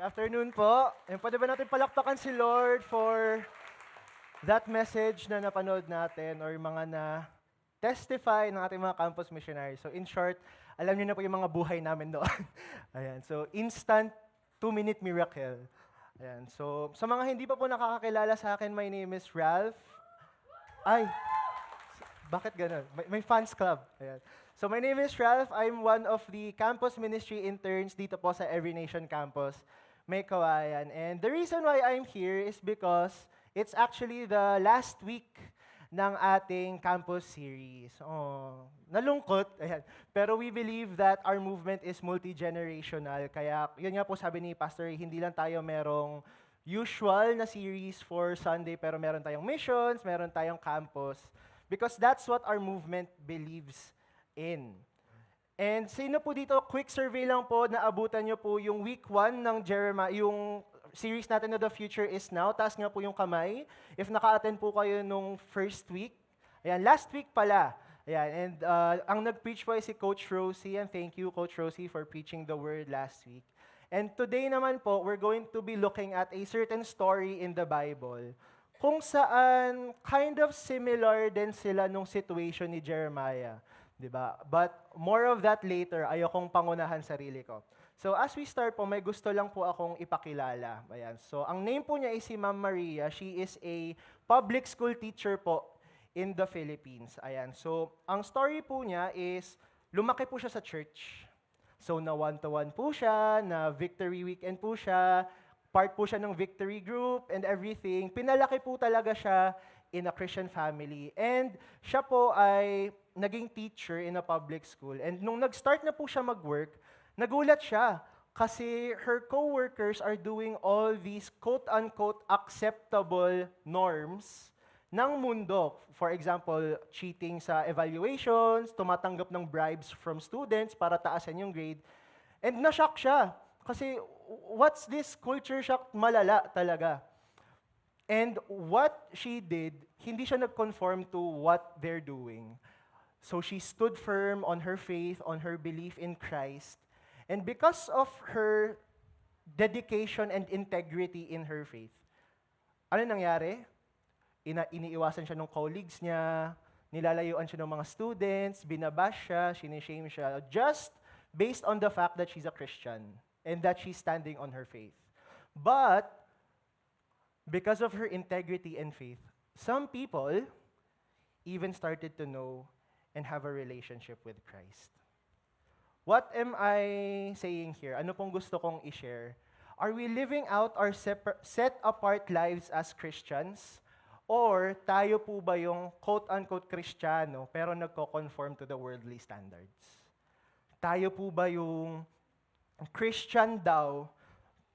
Afternoon po. And pwede ba natin palakpakan si Lord for that message na napanood natin or yung mga na-testify ng ating mga campus missionaries. So in short, alam niyo na po yung mga buhay namin doon. Ayan. So instant 2-minute miracle. Ayan. So sa mga hindi pa po nakakakilala sa akin, my name is Ralph. Ay, bakit ganun? May fans club. Ayan. So my name is Ralph. I'm one of the campus ministry interns dito po sa Every Nation Campus, May Kawayan. And the reason why I'm here is because it's actually the last week ng ating campus series. Oh, nalungkot. Ayan. Pero we believe that our movement is multi-generational. Kaya yun nga po sabi ni Pastor, hindi lang tayo merong usual na series for Sunday, pero meron tayong missions, meron tayong campus. Because that's what our movement believes in. And sino po dito, quick survey lang po, naabutan nyo po yung week 1 ng Jeremiah, yung series natin na The Future is Now. Taas nga po yung kamay. If naka-attend po kayo nung first week. Ayan, last week pala. Ayan, and ang nag-preach po ay si Coach Rosie, and thank you, Coach Rosie, for preaching the word last week. And today naman po, we're going to be looking at a certain story in the Bible kung saan kind of similar din sila nung situation ni Jeremiah. Diba? But more of that later, ayokong pangunahan sarili ko. So as we start po, may gusto lang po akong ipakilala. Ayan. So ang name po niya is si Ma'am Maria. She is a public school teacher po in the Philippines. Ayan. So ang story po niya is, lumaki po siya sa church. So na one-to-one po siya, na victory weekend po siya, part po siya ng victory group and everything. Pinalaki po talaga siya in a Christian family. And siya po ay naging teacher in a public school. And nung nag-start na po siya mag-work, nagulat siya kasi her co-workers are doing all these quote-unquote acceptable norms ng mundo. For example, cheating sa evaluations, tumatanggap ng bribes from students para taasan yung grade. And na-shock siya kasi what's this culture shock malala talaga. And what she did, hindi siya nag-conform to what they're doing. So she stood firm on her faith, on her belief in Christ. And because of her dedication and integrity in her faith, ano nangyari? Iniiwasan siya ng colleagues niya, nilalayuan siya ng mga students, binabash siya, sinishame siya, just based on the fact that she's a Christian and that she's standing on her faith. But because of her integrity and faith, some people even started to know and have a relationship with Christ. What am I saying here? Ano pong gusto kong i-share? Are we living out our set-apart lives as Christians? Or tayo po ba yung quote-unquote Kristiyano pero nagko-conform to the worldly standards? Tayo po ba yung Christian daw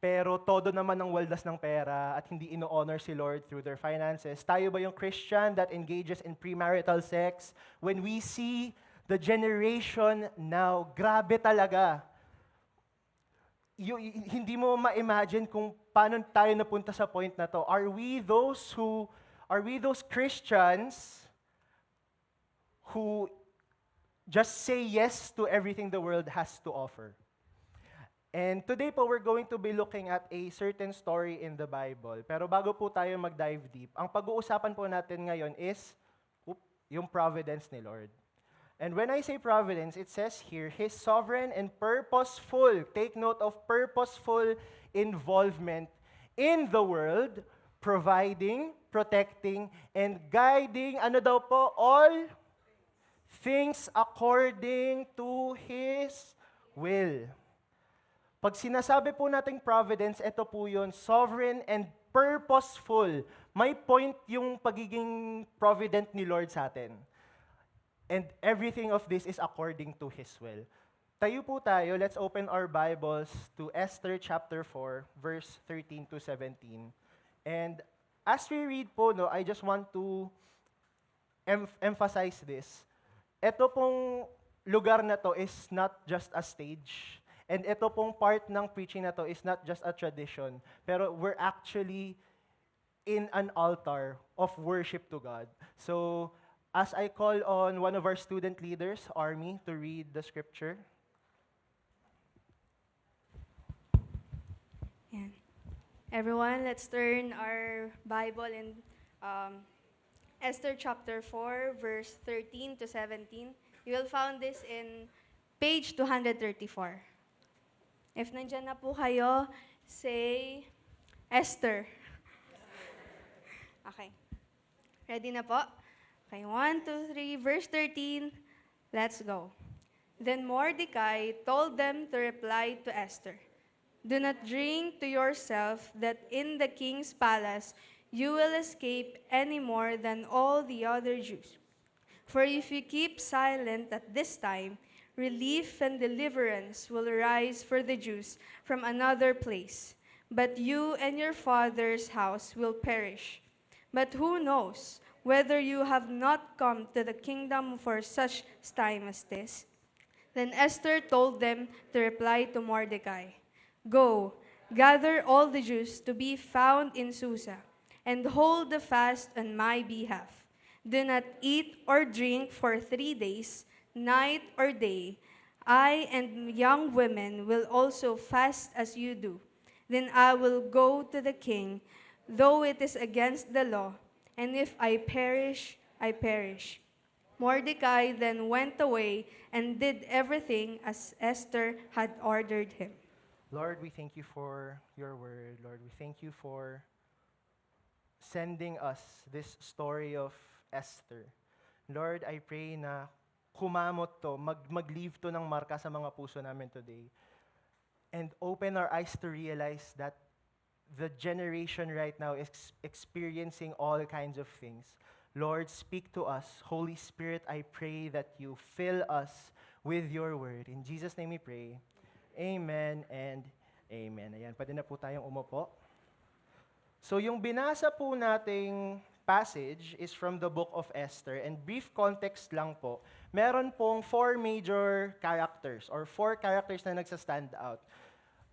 pero todo naman ng waldas ng pera at hindi ino-honor si Lord through their finances? Tayo ba yung Christian that engages in premarital sex? When we see the generation now, grabe talaga. Hindi mo ma-imagine kung paano tayo napunta sa point na to. Are we those Christians who just say yes to everything the world has to offer? And today po, we're going to be looking at a certain story in the Bible. Pero bago po tayo mag-dive deep, ang pag-uusapan po natin ngayon is yung providence ni Lord. And when I say providence, it says here, His sovereign and purposeful, take note of purposeful involvement in the world, providing, protecting, and guiding, ano daw po, all things according to His will. Pag sinasabi po nating providence, ito po yun, sovereign and purposeful. May point yung pagiging provident ni Lord sa atin. And everything of this is according to His will. Tayo po tayo, let's open our Bibles to Esther chapter 4, verse 13 to 17. And as we read po, I just want to emphasize this. Ito pong lugar na to is not just a stage. And ito pong part ng preaching na to is not just a tradition, pero we're actually in an altar of worship to God. So, as I call on one of our student leaders, Army, to read the scripture. Yan. Everyone, let's turn our Bible in um, Esther chapter 4, verse 13 to 17. You will find this in page 234. If nandyan na po kayo, say Esther. Okay. Ready na po? Okay, 1, 2, 3, verse 13. Let's go. Then Mordecai told them to reply to Esther, "Do not drink to yourself that in the king's palace you will escape any more than all the other Jews. For if you keep silent at this time, relief and deliverance will arise for the Jews from another place. But you and your father's house will perish. But who knows whether you have not come to the kingdom for such time as this?" Then Esther told them to reply to Mordecai, "Go, gather all the Jews to be found in Susa, and hold the fast on my behalf. Do not eat or drink for 3 days, night or day. I and young women will also fast as you do. Then I will go to the king, though it is against the law, and if I perish, I perish." Mordecai then went away and did everything as Esther had ordered him. Lord, we thank you for your word. Lord, we thank you for sending us this story of Esther. Lord, I pray na kumamot to, mag-leave to ng marka sa mga puso namin today. And open our eyes to realize that the generation right now is experiencing all kinds of things. Lord, speak to us. Holy Spirit, I pray that you fill us with your word. In Jesus' name we pray. Amen and amen. Ayan, pwede na po tayong umupo. So yung binasa po nating passage is from the book of Esther. And brief context lang po, meron pong 4 major characters or 4 characters na nagsa-stand out.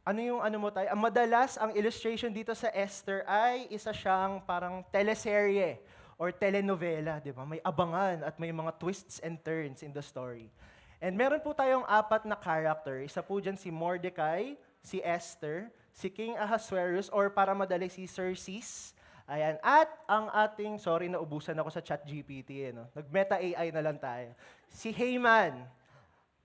Ano yung ano mo tayo? Madalas ang illustration dito sa Esther ay isa siyang parang teleserye or telenovela, di ba? May abangan at may mga twists and turns in the story. And meron po tayong 4 na character. Isa po dyan si Mordecai, si Esther, si King Ahasuerus, or para madali si Xerxes. Ayan. At ang ating, sorry na ubusan ako sa ChatGPT, no? Nag-meta AI na lang tayo. Si Haman.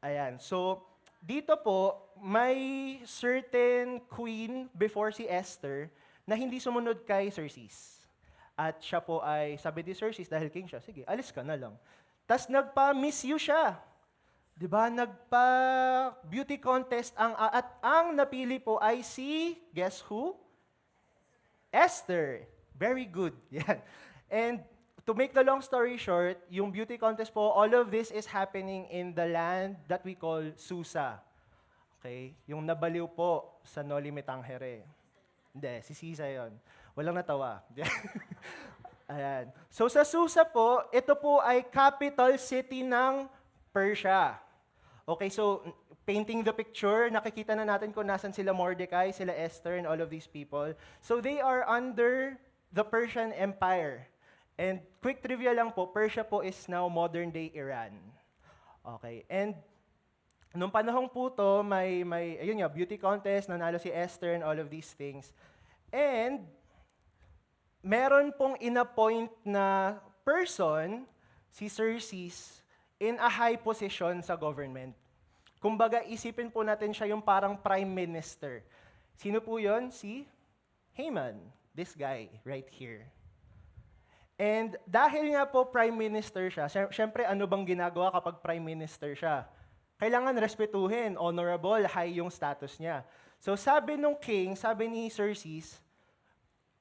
Ayan. So, dito po, may certain queen before si Esther na hindi sumunod kay Xerxes. At siya po ay, sabi ni Xerxes, dahil king siya, sige, alis ka na lang. Tapos nagpa-miss you siya. Diba? Nagpa-beauty contest at ang napili po ay si, guess who? Esther. Very good. Yan. And to make the long story short, yung beauty contest po, all of this is happening in the land that we call Susa. Okay? Yung nabaliw po sa Noli Me Tangere. Hindi, si Sisa yon. Walang natawa. Ayan. So sa Susa po, ito po ay capital city ng Persia. Okay, so painting the picture, nakikita na natin kung nasan sila Mordecai, sila Esther, and all of these people. So they are under the Persian Empire. And quick trivia lang po, Persia po is now modern-day Iran. Okay, and nung panahong po to, may ayun nga, beauty contest, nanalo si Esther and all of these things. And meron pong inappoint na person, si Xerxes, in a high position sa government. Kumbaga, isipin po natin siya yung parang prime minister. Sino po yon? Si Haman, this guy right here. And dahil nga po prime minister siya, syempre ano bang ginagawa kapag prime minister siya? Kailangan respetuhin, honorable, high yung status niya. So sabi nung king, sabi ni Xerxes,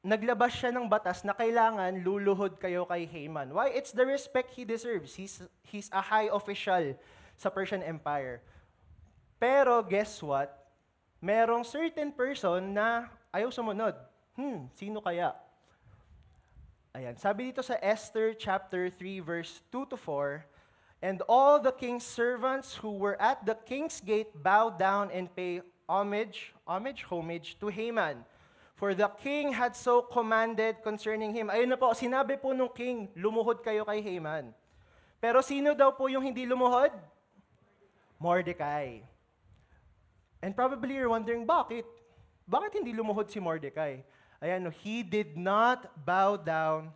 naglabas siya ng batas na kailangan luluhod kayo kay Haman. Why? It's the respect he deserves. He's a high official sa Persian Empire. Pero guess what? Merong certain person na ayaw sumunod. Sino kaya? Ayan, sabi dito sa Esther chapter 3 verse 2 to 4, "And all the king's servants who were at the king's gate bowed down and pay homage to Haman. For the king had so commanded concerning him." Ayun na po, sinabi po nung king, lumuhod kayo kay Haman. Pero sino daw po yung hindi lumuhod? Mordecai. And probably you're wondering, bakit? bakit hindi lumuhod si Mordecai? Ayan, no, he did not bow down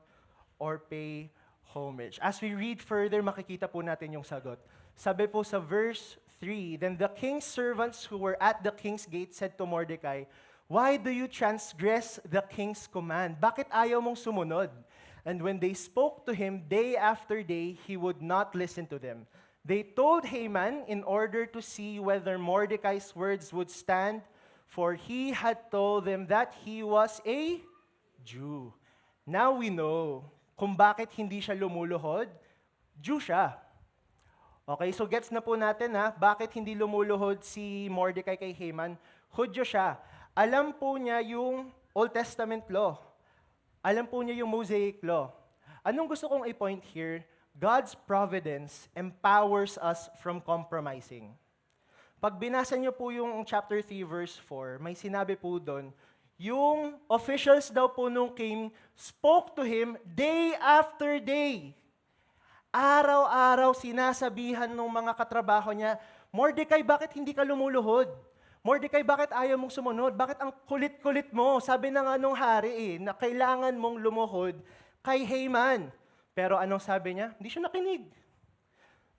or pay homage. As we read further, makikita po natin yung sagot. Sabi po sa verse 3, Then the king's servants who were at the king's gate said to Mordecai, Why do you transgress the king's command? Bakit ayaw mong sumunod? And when they spoke to him day after day, he would not listen to them. They told Haman in order to see whether Mordecai's words would stand, for he had told them that he was a Jew. Now we know kung bakit hindi siya lumuluhod. Jew siya. Okay, so gets na po natin bakit hindi lumuluhod si Mordecai kay Haman. Hudyo siya. Alam po niya yung Old Testament law. Alam po niya yung Mosaic law. Anong gusto kong i-point here? God's providence empowers us from compromising. Pag binasa niyo po yung chapter 3 verse 4, may sinabi po doon, yung officials daw po nung king spoke to him day after day. Araw-araw sinasabihan ng mga katrabaho niya, Mordecai, bakit hindi ka lumuluhod? Mordecai, bakit ayaw mong sumunod? Bakit ang kulit-kulit mo? Sabi na nga nung hari na kailangan mong lumuhod kay Haman. Pero anong sabi niya? Hindi siya nakinig.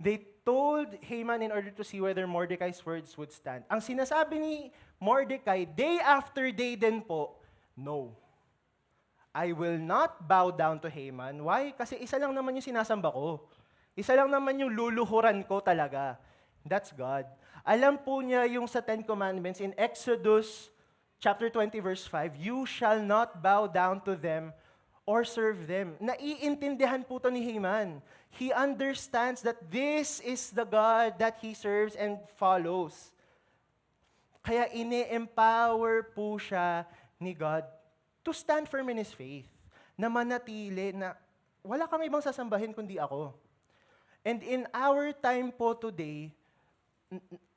They told Haman in order to see whether Mordecai's words would stand. Ang sinasabi ni Mordecai, day after day din po, no. I will not bow down to Haman. Why? Kasi isa lang naman yung sinasamba ko. Isa lang naman yung luluhuran ko talaga. That's God. Alam po niya yung sa Ten Commandments in Exodus chapter 20 verse 5, You shall not bow down to them or serve them. Naiintindihan po to ni Haman. He understands that this is the God that he serves and follows. Kaya ini-empower po siya ni God to stand firm in his faith, na manatili na wala kang ibang sasambahin kundi ako. And in our time po today,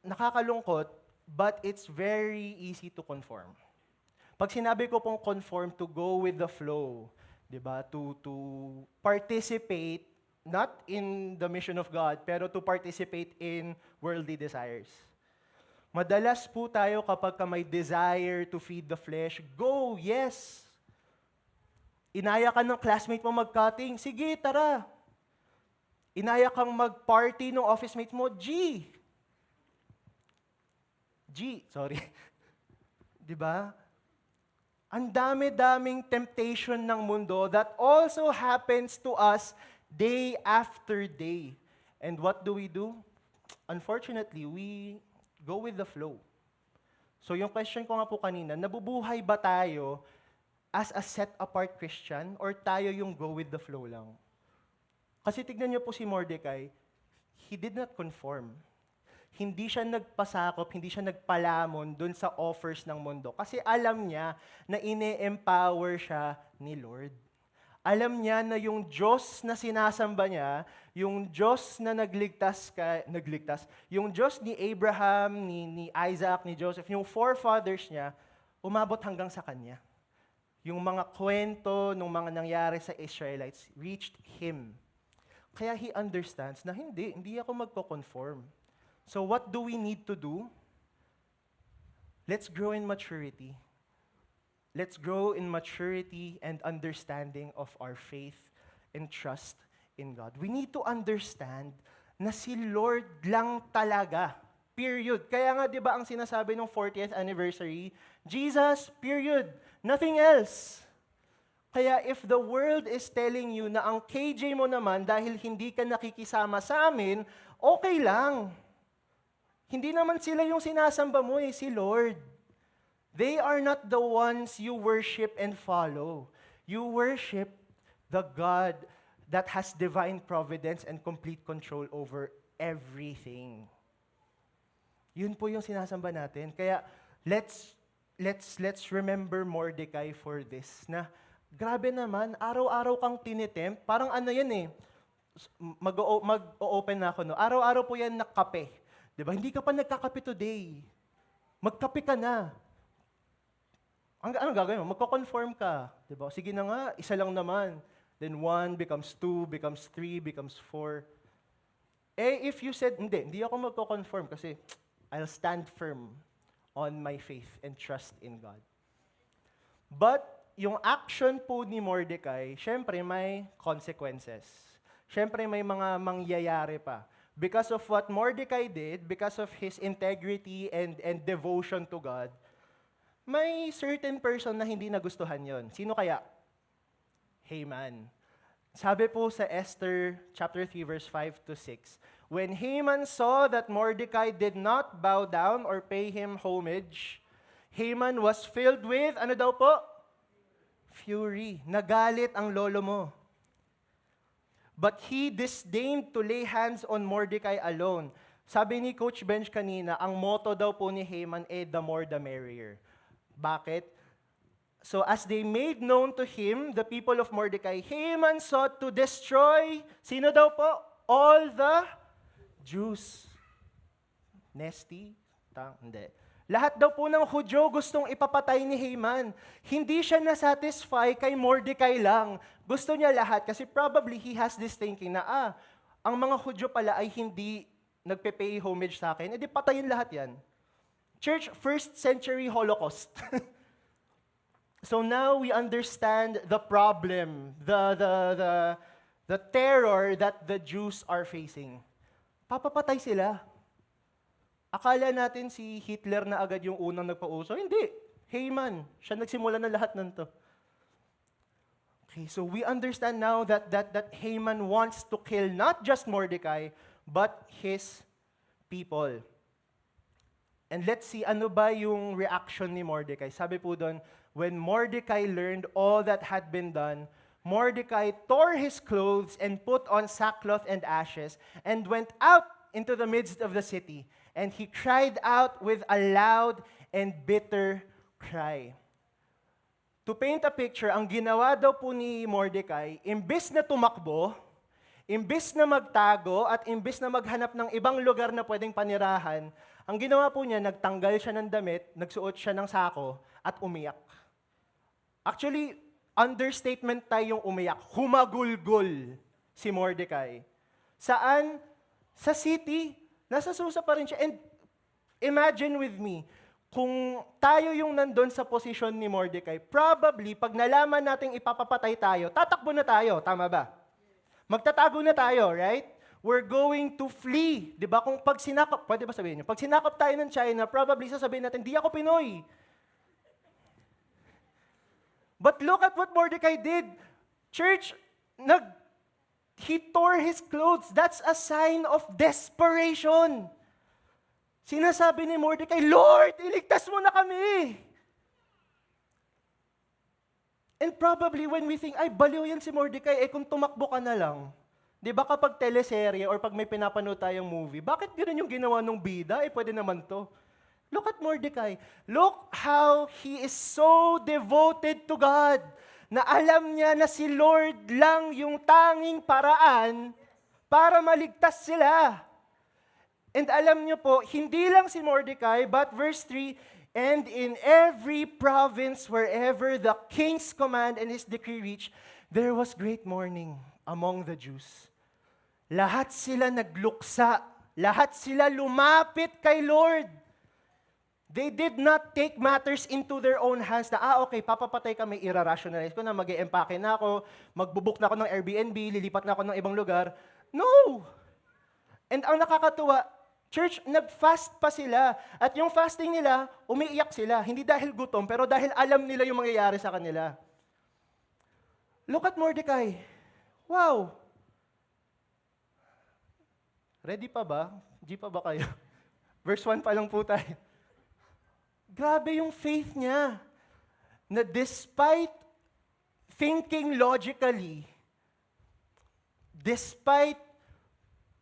nakakalungkot, but it's very easy to conform. Pag sinabi ko pong conform, to go with the flow, diba? To participate, not in the mission of God, pero to participate in worldly desires. Madalas po tayo kapag may desire to feed the flesh, go, yes. Inaya ka ng classmate mo mag-cutting, sige, tara. Inaya kang mag-party ng office mate mo, sorry. Diba? Ang dami-daming temptation ng mundo that also happens to us day after day. And what do? Unfortunately, we go with the flow. So yung question ko nga po kanina, nabubuhay ba tayo as a set-apart Christian or tayo yung go with the flow lang? Kasi tignan niyo po si Mordecai, he did not conform. Hindi siya nagpasakop, hindi siya nagpalamon dun sa offers ng mundo. Kasi alam niya na ine-empower siya ni Lord. Alam niya na yung Diyos na sinasamba niya, yung Diyos na nagligtas, yung Diyos ni Abraham, ni Isaac, ni Joseph, yung forefathers niya, umabot hanggang sa kanya. Yung mga kwento ng mga nangyari sa Israelites reached him. Kaya he understands na hindi ako magko-conform. So what do we need to do? Let's grow in maturity. Let's grow in maturity and understanding of our faith and trust in God. We need to understand na si Lord lang talaga. Period. Kaya nga 'di ba ang sinasabi ng 40th anniversary, Jesus, period. Nothing else. Kaya if the world is telling you na ang KJ mo naman dahil hindi ka nakikisama sa amin, okay lang. Hindi naman sila yung sinasamba mo si Lord. They are not the ones you worship and follow. You worship the God that has divine providence and complete control over everything. Yun po yung sinasamba natin. Kaya let's remember Mordecai for this. Na grabe naman, araw-araw kang tinitempt. Parang ano yan mag-o-open na ako. No? Araw-araw po yan nakape. Diba? Hindi ka pa nagkakape today. Magkape ka na. Anong gagawin mo? Magko-conform ka. Diba? Sige na nga, isa lang naman. Then 1 becomes 2, becomes 3, becomes 4. If you said, hindi ako magko-conform kasi I'll stand firm on my faith and trust in God. But yung action po ni Mordecai, syempre may consequences. Syempre may mga mangyayari pa. Because of what Mordecai did, because of his integrity and devotion to God, may certain person na hindi nagustuhan yon. Sino kaya? Haman. Sabi po sa Esther chapter 3 verse 5 to 6, when Haman saw that Mordecai did not bow down or pay him homage, Haman was filled with, ano daw po? Fury. Nagalit ang lolo mo. But he disdained to lay hands on Mordecai alone. Sabi ni Coach Bench kanina, ang motto daw po ni Haman the more the merrier. Bakit? So as they made known to him, the people of Mordecai, Haman sought to destroy, sino daw po? All the Jews. Nesty? Hindi. Lahat daw po ng Hudyo gustong ipapatay ni Haman. Hindi siya nasatisfy kay Mordecai lang. Gusto niya lahat kasi probably he has this thinking na, ang mga Hudyo pala ay hindi nagpe-pay homage sa akin, edi patayin lahat yan. Church, first century Holocaust. So now we understand the problem, the terror that the Jews are facing. Papapatay sila. Akala natin si Hitler na agad yung unang nagpauso. Hindi. Haman. Siya nagsimula na lahat ng to. Okay, so we understand now that Haman wants to kill not just Mordecai, but his people. And let's see, ano ba yung reaction ni Mordecai? Sabi po doon, when Mordecai learned all that had been done, Mordecai tore his clothes and put on sackcloth and ashes and went out into the midst of the city. And he cried out with a loud and bitter cry. To paint a picture, ang ginawa daw po ni Mordecai, imbis na tumakbo, imbis na magtago, at imbis na maghanap ng ibang lugar na pwedeng panirahan, ang ginawa po niya, nagtanggal siya ng damit, nagsuot siya ng sako, at umiyak. Actually, understatement tayong umiyak. Humagulgol si Mordecai. Saan? Sa city. Nasa Susa pa rin siya. And imagine with me, kung tayo yung nandun sa posisyon ni Mordecai, probably, pag nalaman nating ipapapatay tayo, tatakbo na tayo. Tama ba? Magtatago na tayo, right? We're going to flee. Di ba? Kung pag sinakop, pwede ba sabihin niyo? Pag sinakop tayo ng China, probably sasabihin natin, di ako Pinoy. But look at what Mordecai did. Church, he tore his clothes. That's a sign of desperation. Sinasabi ni Mordecai, Lord, iligtas mo na kami. And probably when we think, ay, baliw yan si Mordecai, kung tumakbo ka na lang. Di ba kapag teleserye or pag may pinapanood tayong movie, bakit gano'n yung ginawa ng bida? Pwede naman to. Look at Mordecai. Look how he is so devoted to God na alam niya na si Lord lang yung tanging paraan para maligtas sila. And alam niyo po, hindi lang si Mordecai, but verse 3, and in every province wherever the king's command and his decree reached, there was great mourning among the Jews. Lahat sila nagluksa. Lahat sila lumapit kay Lord. They did not take matters into their own hands na, okay, papapatay kami, ira-rationalize ko na, mag-e-empake na ako, magbubook na ako ng Airbnb, lilipat na ako ng ibang lugar. No! And ang nakakatuwa, church, nag-fast pa sila. At yung fasting nila, umiiyak sila. Hindi dahil gutom, pero dahil alam nila yung mangyayari sa kanila. Look at Mordecai. Wow! Ready pa ba? G pa ba kayo? Verse 1 pa lang po tayo. Grabe yung faith niya. Na despite thinking logically, despite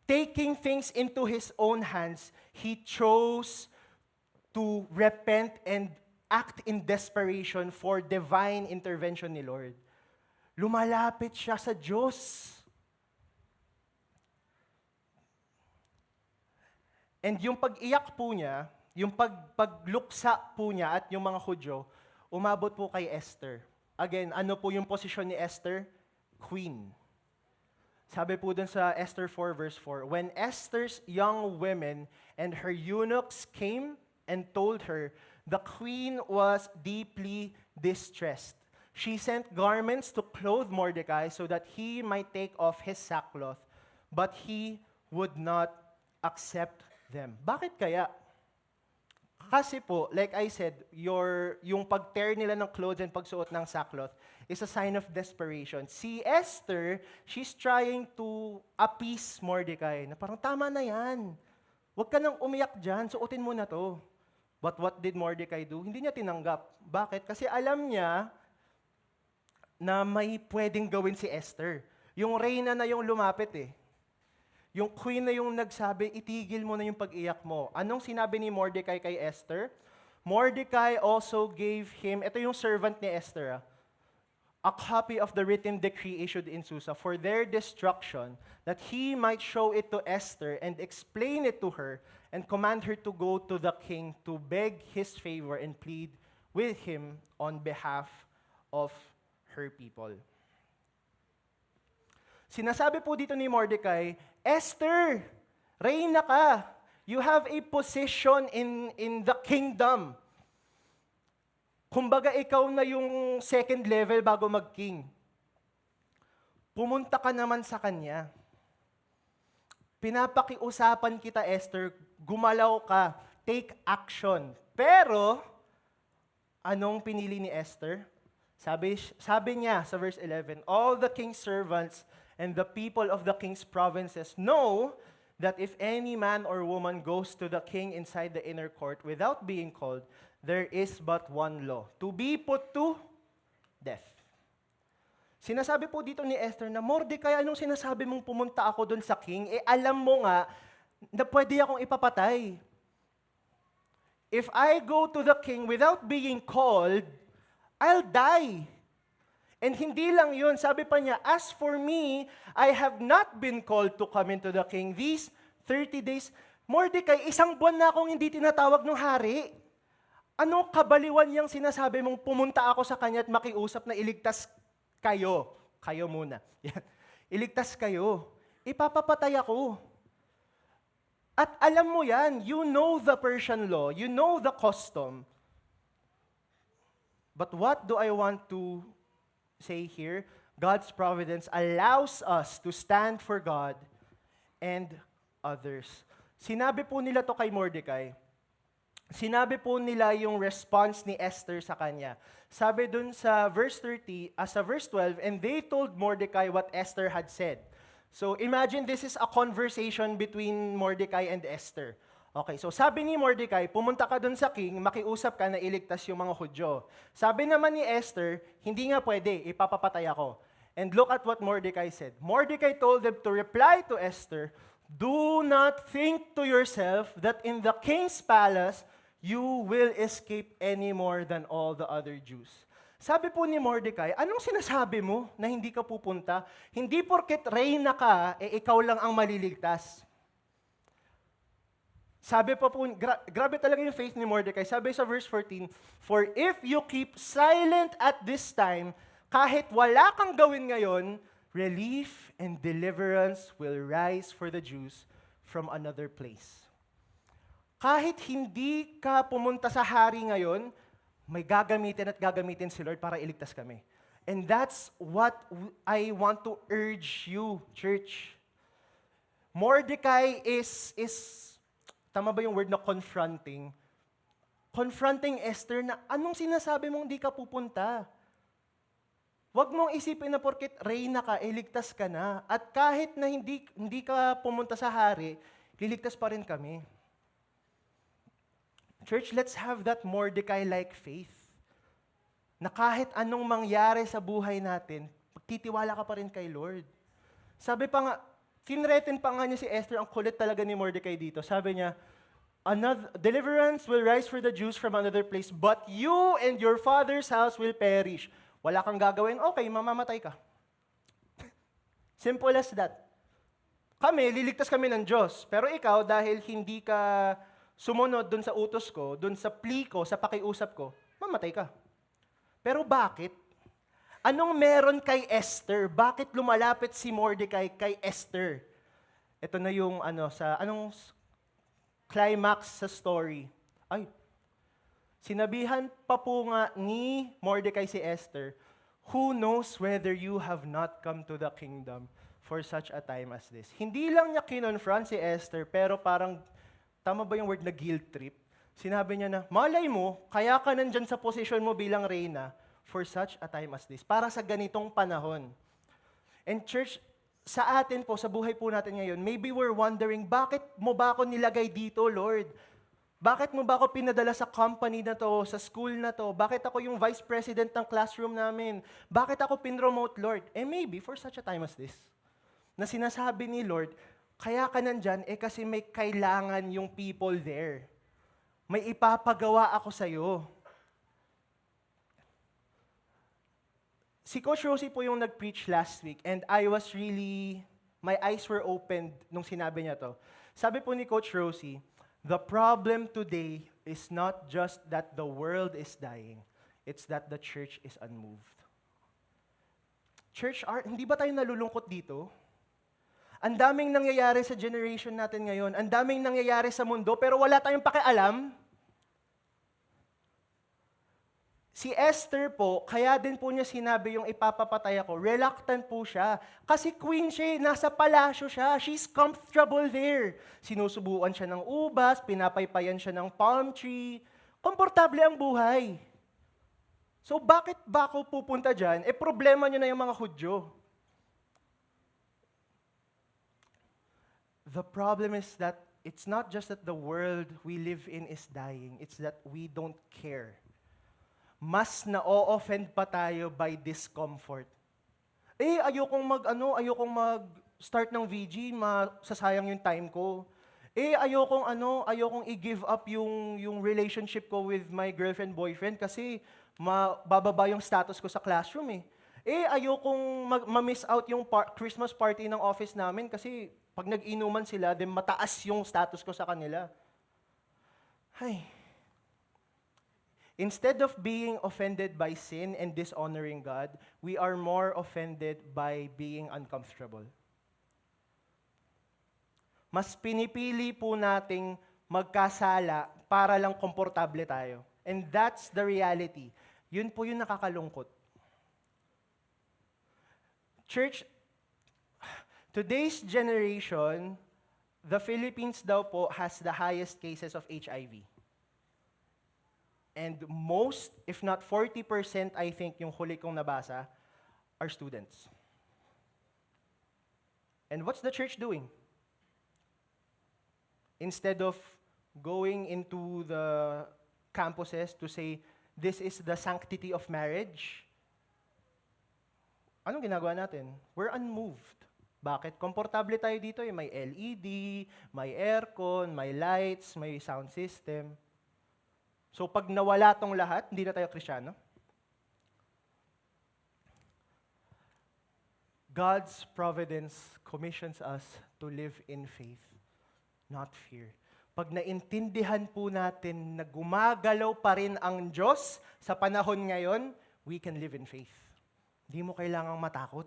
taking things into his own hands, he chose to repent and act in desperation for divine intervention ni Lord. Lumalapit siya sa Diyos. And yung pag-iyak po niya, yung pagluksa po niya at yung mga Hudyo, umabot po kay Esther. Again, ano po yung posisyon ni Esther? Queen. Sabi po dun sa Esther 4 verse 4, when Esther's young women and her eunuchs came and told her, the queen was deeply distressed. She sent garments to clothe Mordecai so that he might take off his sackcloth, but he would not accept them. Bakit kaya? Kasi po, like I said, yung pag-tear nila ng clothes and pagsuot ng sackcloth is a sign of desperation. Si Esther, she's trying to appease Mordecai, na parang tama na yan. Huwag ka nang umiyak dyan, suotin mo na to. But what did Mordecai do? Hindi niya tinanggap. Bakit? Kasi alam niya na may pwedeng gawin si Esther. Yung reyna na yung lumapit eh. Yung queen na yung nagsabi, itigil mo na yung pag-iyak mo. Anong sinabi ni Mordecai kay Esther? Mordecai also gave him, ito yung servant ni Esther, a copy of the written decree issued in Susa for their destruction, that he might show it to Esther and explain it to her and command her to go to the king to beg his favor and plead with him on behalf of her people. Sinasabi po dito ni Mordecai, Esther, reyna ka. You have a position in the kingdom. Kumbaga, ikaw na yung second level bago mag-king. Pumunta ka naman sa kanya. Pinapakiusapan kita, Esther, gumalaw ka, take action. Pero, anong pinili ni Esther? Sabi niya sa verse 11, all the king's servants and the people of the king's provinces know that if any man or woman goes to the king inside the inner court without being called, there is but one law, to be put to death. Sinasabi po dito ni Esther na, Mordecai, anong sinasabi mong pumunta ako doon sa king? Alam mo nga na pwede akong ipapatay. If I go to the king without being called, I'll die. And hindi lang yun, sabi pa niya, as for me, I have not been called to come into the king these 30 days. Mordecai, 1 buwan na akong hindi tinatawag ng hari. Ano kabaliwan yung sinasabi mong pumunta ako sa kanya at makiusap na iligtas kayo? Kayo muna. Yan. Iligtas kayo. Ipapapatay ako. At alam mo yan, you know the Persian law, you know the custom. But what do I want to say here? God's providence allows us to stand for God and others. Sinabi po nila to kay Mordecai. Sinabi po nila yung response ni Esther sa kanya. Sabi dun sa verse 12, and they told Mordecai what Esther had said. So imagine this is a conversation between Mordecai and Esther. Okay, so sabi ni Mordecai, pumunta ka dun sa king, makiusap ka na iligtas yung mga Hudyo. Sabi naman ni Esther, hindi nga pwede, ipapapatay ako. And look at what Mordecai said. Mordecai told them to reply to Esther, do not think to yourself that in the king's palace, you will escape any more than all the other Jews. Sabi po ni Mordecai, anong sinasabi mo na hindi ka pupunta? Hindi porket reyna ka, ikaw lang ang maliligtas. Sabi pa po, grabe talaga yung faith ni Mordecai. Sabi sa verse 14, for if you keep silent at this time, kahit wala kang gawin ngayon, relief and deliverance will rise for the Jews from another place. Kahit hindi ka pumunta sa hari ngayon, may gagamitin si Lord para iligtas kami. And that's what I want to urge you, church. Mordecai is tama ba yung word na confronting? Confronting Esther na anong sinasabi mong hindi ka pupunta? Huwag mong isipin na porket reyna ka, iligtas ka na. At kahit na hindi ka pumunta sa hari, liligtas pa rin kami. Church, let's have that Mordecai-like faith. Na kahit anong mangyari sa buhay natin, pagtitiwala ka pa rin kay Lord. Sabi pa nga, tinreten pa nga niya si Esther, ang kulit talaga ni Mordecai dito. Sabi niya, deliverance will rise for the Jews from another place, but you and your father's house will perish. Wala kang gagawin, okay, mamamatay ka. Simple as that. Kami, liligtas kami ng Diyos. Pero ikaw, dahil hindi ka sumunod dun sa utos ko, dun sa plea ko, sa pakiusap ko, mamatay ka. Pero bakit? Anong meron kay Esther? Bakit lumalapit si Mordecai kay Esther? Ito na yung anong climax sa story. Sinabihan pa po nga ni Mordecai si Esther, "Who knows whether you have not come to the kingdom for such a time as this?" Hindi lang niya kinonfront si Esther, pero parang, tama ba yung word na guilt trip? Sinabi niya na, malay mo, kaya ka nandyan sa posisyon mo bilang reyna for such a time as this, para sa ganitong panahon. And church, sa atin po, sa buhay po natin ngayon, maybe we're wondering, bakit mo ba ako nilagay dito, Lord? Bakit mo ba ako pinadala sa company na to, sa school na to? Bakit ako yung vice president ng classroom namin? Bakit ako pinromote, Lord? Maybe for such a time as this, na sinasabi ni Lord, kaya ka nandyan, kasi may kailangan yung people there. May ipapagawa ako sa'yo. Si Coach Rosie po yung nag-preach last week, and I was really, my eyes were opened nung sinabi niya to. Sabi po ni Coach Rosie, the problem today is not just that the world is dying, it's that the church is unmoved. Church, hindi ba tayo nalulungkot dito? Ang daming nangyayari sa generation natin ngayon, ang daming nangyayari sa mundo, pero wala tayong pakialam. Si Esther po, kaya din po niya sinabi yung ipapapatay ako, reluctant po siya. Kasi queen siya, nasa palasyo siya, she's comfortable there. Sinusubuan siya ng ubas, pinapaypayan siya ng palm tree. Komportable ang buhay. So bakit ba ako pupunta dyan? Problema niyo na yung mga Hudyo. The problem is that it's not just that the world we live in is dying, it's that we don't care. Mas na-offend pa tayo by discomfort. Ayokong mag-start ng VG, masasayang yung time ko. Ayokong i-give up yung relationship ko with my girlfriend, boyfriend kasi bababa yung status ko sa classroom ayokong ma-miss out yung Christmas party ng office namin kasi pag nag-inuman sila, then mataas yung status ko sa kanila. Instead of being offended by sin and dishonoring God, we are more offended by being uncomfortable. Mas pinipili po nating magkasala para lang komportable tayo. And that's the reality. Yun po yung nakakalungkot. Church, today's generation, the Philippines daw po has the highest cases of HIV. And most, if not 40%, I think, yung huli kong nabasa, are students. And what's the church doing? Instead of going into the campuses to say, this is the sanctity of marriage, anong ginagawa natin? We're unmoved. Bakit? Komportable tayo dito may LED, may aircon, may lights, may sound system. So pag nawala tong lahat, hindi na tayo Kristiyano. God's providence commissions us to live in faith, not fear. Pag naintindihan po natin na gumagalaw pa rin ang Diyos sa panahon ngayon, we can live in faith. Hindi mo kailangang matakot.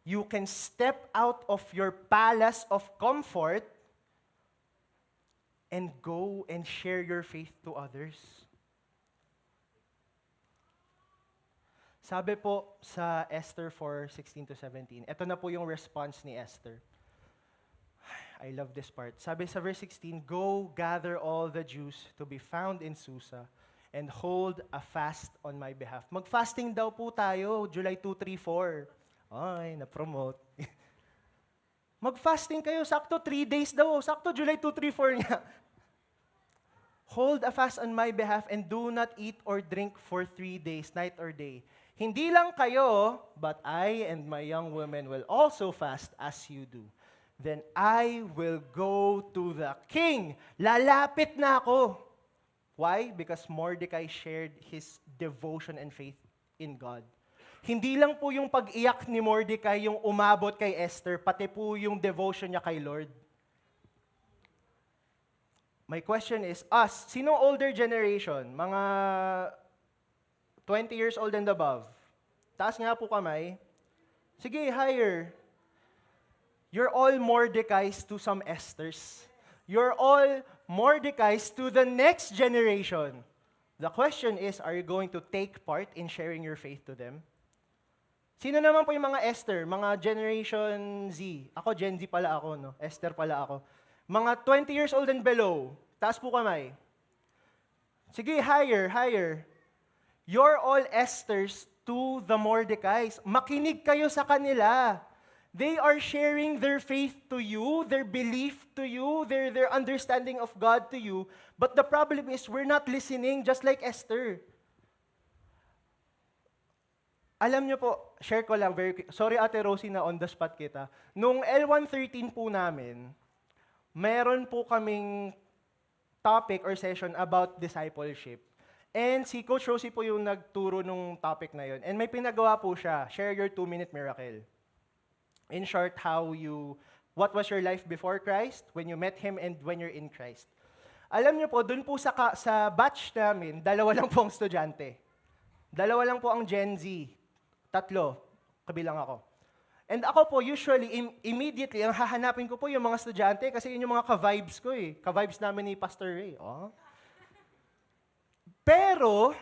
You can step out of your palace of comfort and go and share your faith to others. Sabi po sa Esther 4:16-17, ito na po yung response ni Esther. I love this part. Sabi sa verse 16, "Go gather all the Jews to be found in Susa and hold a fast on my behalf." Mag-fasting daw po tayo, July 2, 3, 4. Ay, na-promote. Mag-fasting kayo, sakto 3 days daw, sakto July 2, 3, 4 niya. "Hold a fast on my behalf and do not eat or drink for 3 days, night or day. Hindi lang kayo, but I and my young women will also fast as you do. Then I will go to the king." Lalapit na ako. Why? Because Mordecai shared his devotion and faith in God. Hindi lang po yung pag-iyak ni Mordecai yung umabot kay Esther, pati po yung devotion niya kay Lord. My question is, us, sinong older generation? Mga 20 years old and above. Taas nga po kamay. Sige, higher. You're all Mordecais to some Esthers. You're all Mordecais to the next generation. The question is, are you going to take part in sharing your faith to them? Sino naman po yung mga Esther, mga Generation Z? Ako, Gen Z pala ako, no? Esther pala ako. Mga 20 years old and below, taas po kamay. Sige, higher. You're all Esthers to the Mordecais. Makinig kayo sa kanila. They are sharing their faith to you, their belief to you, their understanding of God to you. But the problem is, we're not listening just like Esther. Alam niyo po, share ko lang very quick. Sorry Ate Rosie na on the spot kita. Nung L113 po namin, meron po kaming topic or session about discipleship. And si Coach Rosie po yung nagturo nung topic na yun. And may pinagawa po siya, share your 2-minute miracle. In short, what was your life before Christ, when you met Him, and when you're in Christ. Alam niyo po, dun po sa batch namin, 2 lang po ang estudyante. 2 lang po ang Gen Z. 3, kabilang ako. And ako po, usually, immediately, ang hahanapin ko po yung mga estudyante kasi yun yung mga ka-vibes ko eh. Ka-vibes namin ni Pastor Ray. Oh. Pero,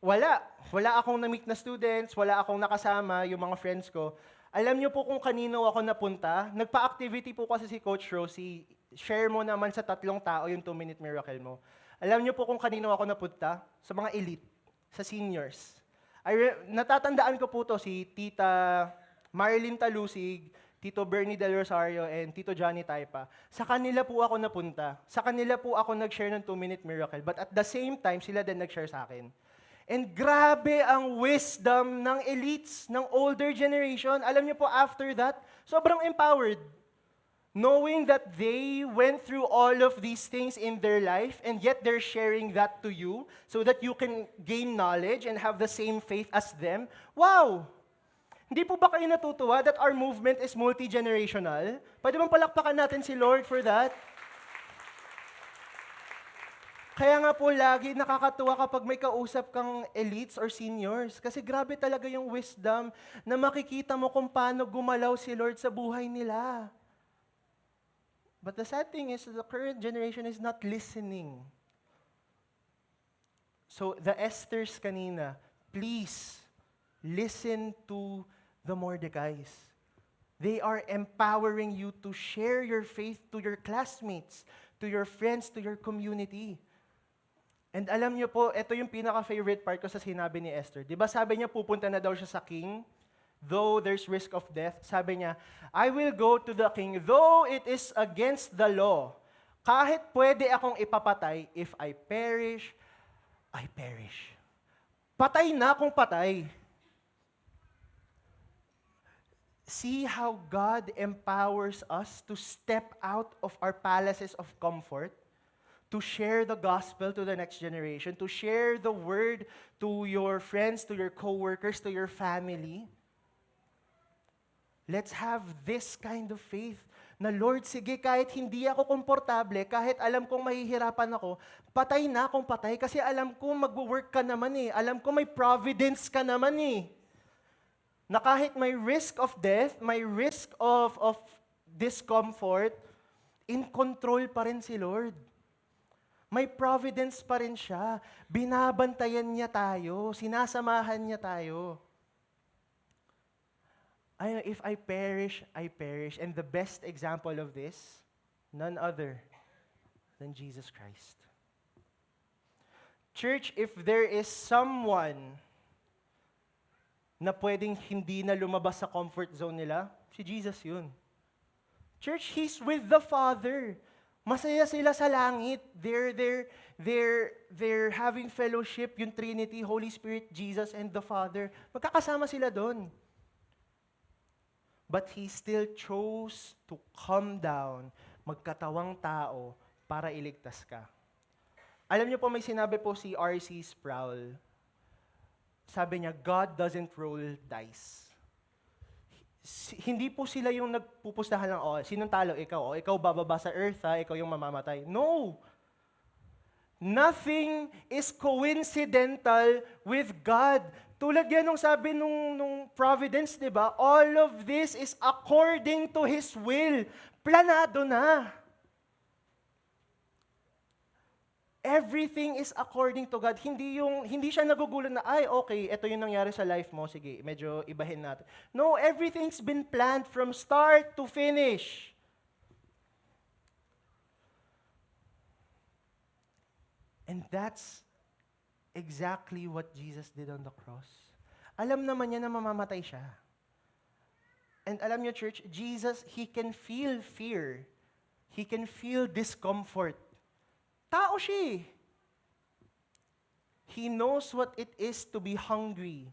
wala. Wala akong na-meet na students, wala akong nakasama, yung mga friends ko. Alam niyo po kung kanino ako napunta? Nagpa-activity po kasi si Coach Rosie. Share mo naman sa 3 tao yung 2-minute miracle mo. Alam niyo po kung kanino ako napunta? Sa mga elite, sa seniors. Natatandaan ko po to si Tita Marilyn Talusig, Tito Bernie Del Rosario, and Tito Johnny Taipa. Sa kanila po ako napunta. Sa kanila po ako nag-share ng 2-minute miracle. But at the same time, sila din nag-share sa akin. And grabe ang wisdom ng elites, ng older generation. Alam niyo po, after that, sobrang empowered. Knowing that they went through all of these things in their life, and yet they're sharing that to you so that you can gain knowledge and have the same faith as them. Wow! Hindi po ba kayo natutuwa that our movement is multi-generational? Pwede bang palakpakan natin si Lord for that? Kaya nga po lagi nakakatuwa kapag may kausap kang elites or seniors. Kasi grabe talaga yung wisdom na makikita mo kung paano gumalaw si Lord sa buhay nila. But the sad thing is the current generation is not listening. So the Esthers kanina, please listen to the Mordecais. They are empowering you to share your faith to your classmates, to your friends, to your community. And alam niyo po, ito yung pinaka-favorite part ko sa sinabi ni Esther. Di ba sabi niya, pupunta na daw siya sa king, though there's risk of death. Sabi niya, I will go to the king, though it is against the law. Kahit pwede akong ipapatay, if I perish, I perish. Patay na kung patay. See how God empowers us to step out of our palaces of comfort, to share the gospel to the next generation, to share the word to your friends, to your co-workers, to your family. Let's have this kind of faith na, Lord, sige, kahit hindi ako komportable, kahit alam kong mahihirapan ako, patay na akong patay kasi alam ko mag-work ka naman eh. Alam ko may providence ka naman eh. Na kahit may risk of death, may risk of discomfort, in control pa rin si Lord. May providence pa rin siya. Binabantayan niya tayo. Sinasamahan niya tayo. If I perish, I perish. And the best example of this, none other than Jesus Christ. Church, if there is someone na pwedeng hindi na lumabas sa comfort zone nila, si Jesus yun. Church, He's with the Father. Masaya sila sa langit. They're having fellowship, yung Trinity, Holy Spirit, Jesus, and the Father. Magkakasama sila doon. But He still chose to come down, magkatawang tao, para iligtas ka. Alam niyo po, may sinabi po si R.C. Sproul. Sabi niya, God doesn't roll dice. Hindi po sila yung nagpupustahan ng, sinong talo? Ikaw. Ikaw bababa sa earth, ikaw yung mamamatay. No! Nothing is coincidental with God. Tulad yan nung sabi nung Providence, di ba? All of this is according to His will. Planado na. Everything is according to God. Hindi siya nagugulo na, ay, okay, ito yung nangyari sa life mo, sige, medyo ibahin natin. No, everything's been planned from start to finish. And that's exactly what Jesus did on the cross. Alam naman niya na mamamatay siya. And alam niyo, church, Jesus, He can feel fear. He can feel discomfort. Tao siya eh. He knows what it is to be hungry.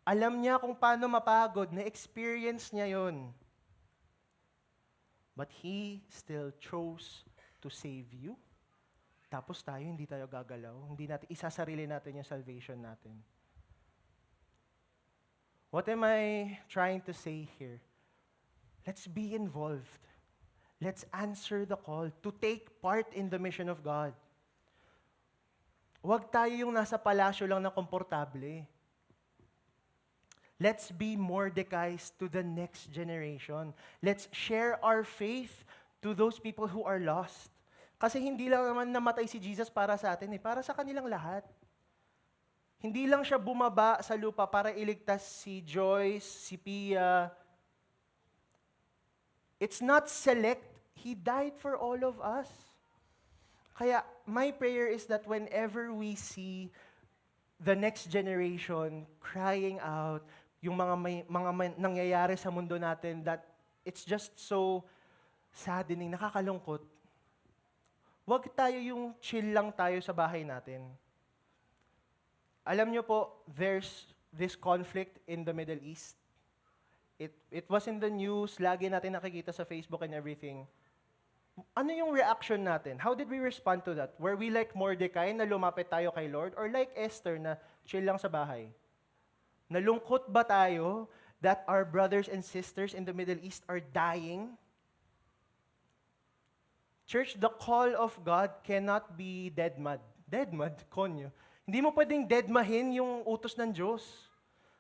Alam niya kung paano mapagod. Na-experience niya yon. But He still chose to save you. Tapos tayo, hindi tayo gagalaw. Hindi natin, isasarili natin yung salvation natin. What am I trying to say here? Let's be involved. Let's answer the call to take part in the mission of God. Huwag tayo yung nasa palasyo lang na komportable. Let's be Mordecais to the next generation. Let's share our faith to those people who are lost. Kasi hindi lang naman namatay si Jesus para sa atin, para sa kanilang lahat. Hindi lang siya bumaba sa lupa para iligtas si Joyce, si Pia. It's not select. He died for all of us. Kaya my prayer is that whenever we see the next generation crying out, yung mga nangyayari sa mundo natin that it's just so saddening, nakakalungkot, wag tayo yung chill lang tayo sa bahay natin. Alam niyo po, there's this conflict in the Middle East. It was in the news, lagi natin nakikita sa Facebook and everything. Ano yung reaction natin? How did we respond to that? Were we like Mordecai na lumapit tayo kay Lord? Or like Esther na chill lang sa bahay? Nalungkot ba tayo that our brothers and sisters in the Middle East are dying? Church, the call of God cannot be dead mud. Dead mud, konyo. Hindi mo pwedeng deadmahin yung utos ng Diyos.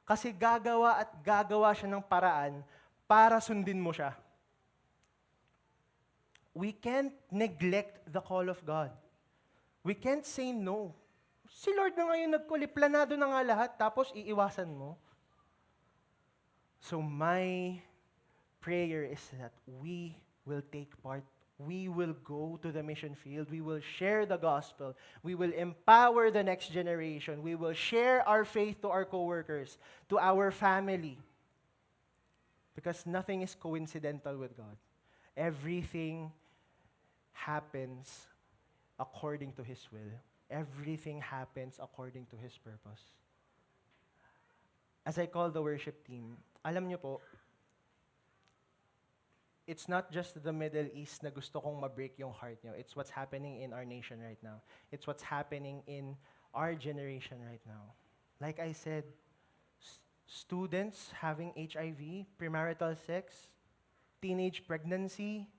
Kasi gagawa at gagawa siya ng paraan para sundin mo siya. We can't neglect the call of God. We can't say no. Si Lord na ngayon nagkuli, planado na nga lahat, tapos iiwasan mo. So my prayer is that we will take part. We will go to the mission field. We will share the gospel. We will empower the next generation. We will share our faith to our coworkers, to our family. Because nothing is coincidental with God. Everything happens according to His will. Everything happens according to His purpose. As I call the worship team, alam niyo po, it's not just the Middle East na gusto kong ma-break yung heart nyo. It's what's happening in our nation right now. It's what's happening in our generation right now. Like I said, students having HIV, premarital sex, teenage pregnancy,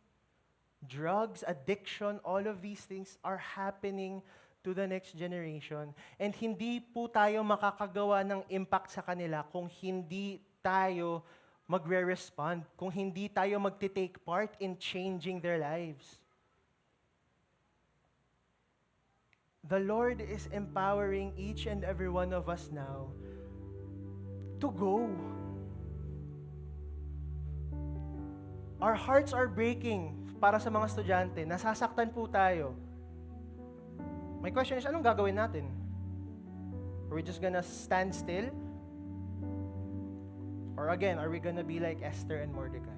drugs, addiction, all of these things are happening to the next generation. And hindi po tayo makakagawa ng impact sa kanila kung hindi tayo magre-respond, kung hindi tayo magti-take part in changing their lives. The Lord is empowering each and every one of us now to go. Our hearts are breaking para sa mga estudyante. Nasasaktan po tayo. My question is, anong gagawin natin? Are we just gonna stand still? Or again, are we gonna be like Esther and Mordecai?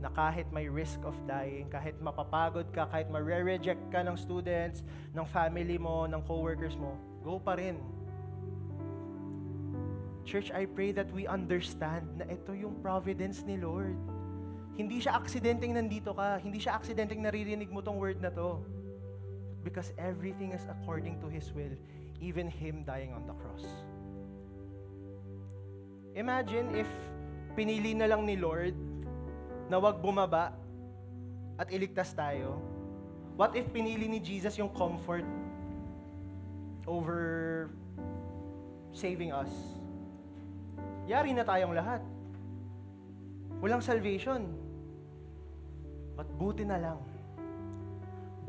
Na kahit may risk of dying, kahit mapapagod ka, kahit ma-reject ka ng students, ng family mo, ng coworkers mo, go pa rin. Church, I pray that we understand na ito yung providence ni Lord. Hindi siya aksidenteng nandito ka. Hindi siya aksidenteng naririnig mo tong word na to. Because everything is according to His will, even Him dying on the cross. Imagine if pinili na lang ni Lord na wag bumaba at iligtas tayo. What if pinili ni Jesus yung comfort over saving us? Yari na tayong lahat. Walang salvation. But buti na lang.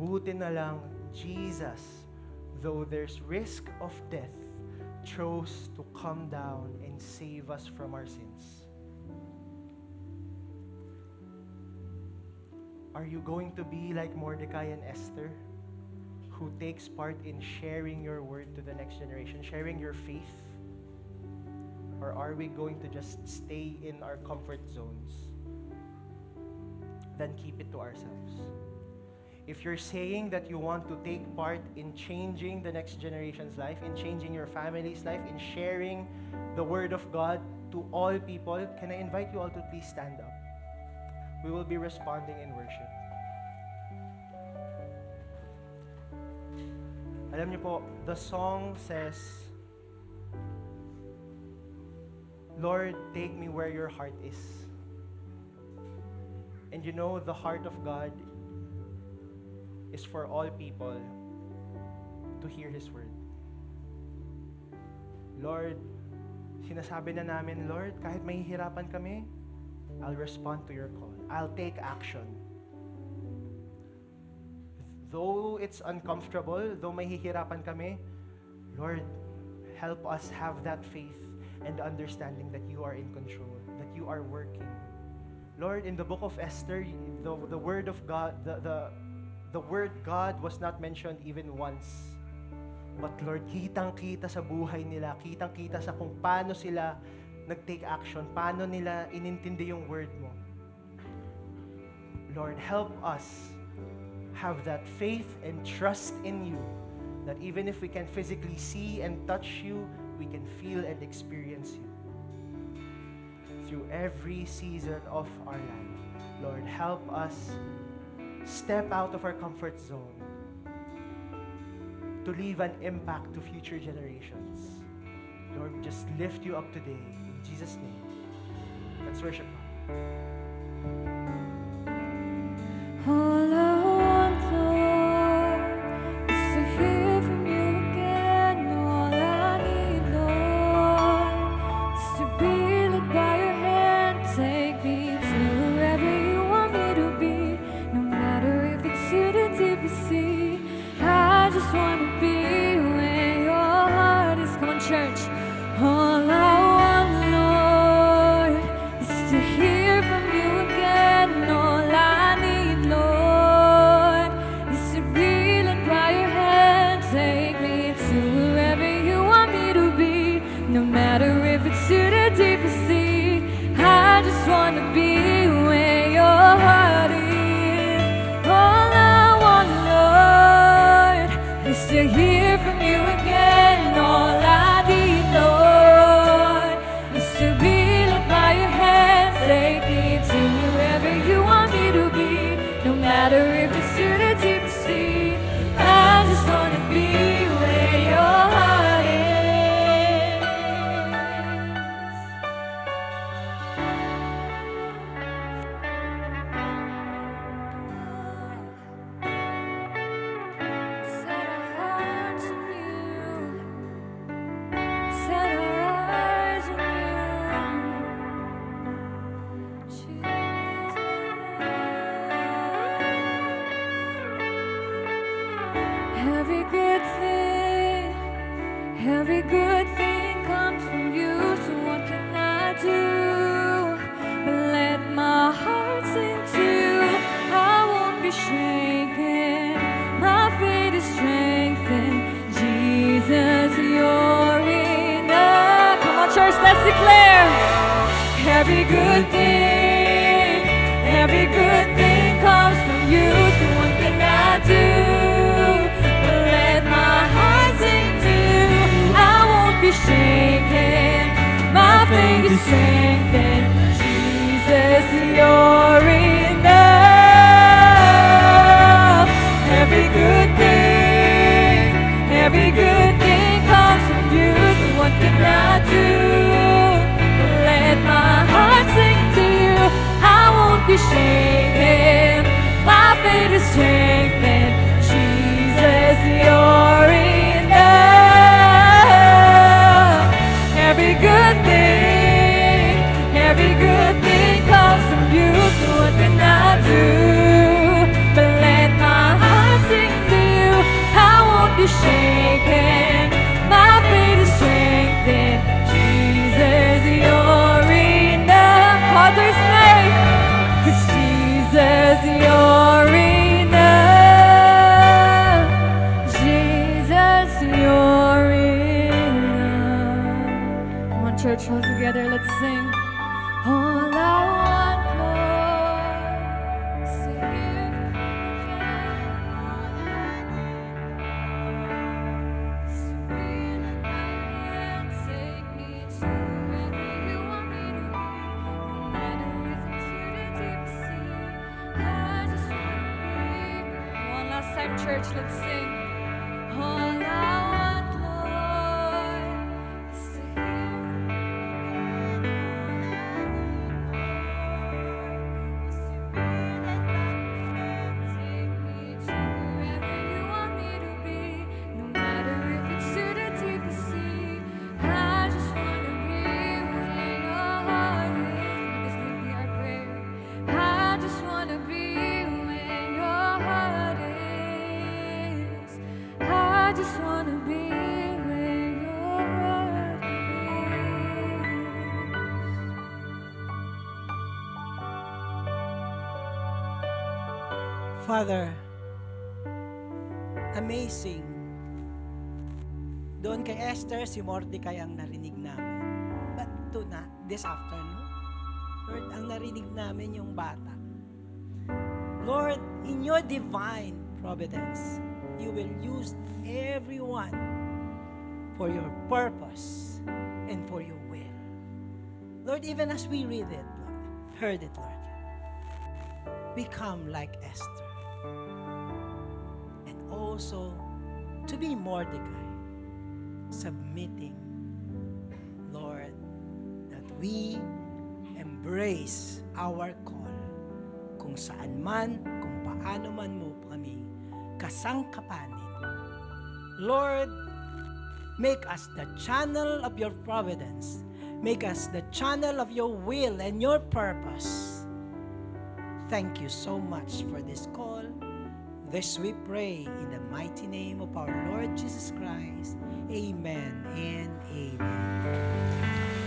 Buti na lang, Jesus, though there's risk of death, chose to come down and save us from our sins. Are you going to be like Mordecai and Esther, who takes part in sharing your word to the next generation, sharing your faith? Or are we going to just stay in our comfort zones, then keep it to ourselves? If you're saying that you want to take part in changing the next generation's life, in changing your family's life, in sharing the word of God to all people, can I invite you all to please stand up? We will be responding in worship. Alam niyo po, the song says, Lord, take me where your heart is. And you know, the heart of God is for all people to hear His word. Lord, sinasabi na namin, Lord, kahit mahihirapan kami, I'll respond to your call. I'll take action. Though it's uncomfortable, though mahihirapan kami, Lord, help us have that faith and understanding that you are in control, that you are working. Lord, in the book of Esther, the word of God, the word God was not mentioned even once. But Lord, kitang-kita sa buhay nila, kitang-kita sa kung paano sila nag-take action, paano nila inintindi yung word mo. Lord, help us have that faith and trust in you, that even if we can physically see and touch you, we can feel and experience you through every season of our life. Lord, help us step out of our comfort zone to leave an impact to future generations. Lord, we just lift you up today. In Jesus' name. Let's worship God. All I want, Lord, is to hear from you again. All I need, Lord, is to be led by your hand. Take me to wherever you want me to be, no matter if it's to the deepest sea. I just want to be where your heart is. Come on, church. All I want, Lord, is to hear from you again. All I need, Lord, is to be led by your hand. Take me to wherever you want me to be, no matter if it's to the deepest sea. I just want to be where your heart is. All I want, Lord, is to hear from you again. All I need, Lord, is to be led by your hand. Take me to wherever you want me to be, no matter if it's to the deepest sea. I just want to be where your heart is. Set our hearts on you. Set our eyes on you, Jesus. Every good thing comes from you. So what can I do but let my heart sing to you? I won't be shaken. My faith is strengthened. Jesus, you're enough. Come on, church, let's declare. Every good thing comes from you. So what can I do but let my heart sing to you? I won't be shaken. My faith is strengthened. Jesus, you're enough. Every good thing comes from you. So what can I do but let my heart sing to you? I won't be shaken. My faith is strengthened. Jesus, you're enough. Every good thing comes from you. So what can church all together, let's sing. All I want, Lord, is to hear from you again. Is to be in my hand, take me to wherever you want me to be. No matter if it's to the deep sea, I just wanna be. One last time, church, let's sing. All I want, Lord, is to hear from you. Is to be in my hand, take me to wherever you want me to be. No matter if it's to the deepest sea, I just wanna be where your heart is. Let this be our prayer. I just wanna be where your heart is. I just wanna be where your heart is. Father, amazing. Doon kay Esther, si Mordecai ang narinig namin. But this afternoon, Lord, ang narinig namin yung bata. Lord, in your divine providence, you will use everyone for your purpose and for your will. Lord, even as we read it, Lord, heard it, Lord, become like Esther. And also to be Mordecai, submitting, Lord, that we embrace our call kung saan man, kung paano man mo kami kasangkapanin. Lord, make us the channel of your providence. Make us the channel of your will and your purpose. Thank you so much for this call. This we pray in the mighty name of our Lord Jesus Christ. Amen and amen.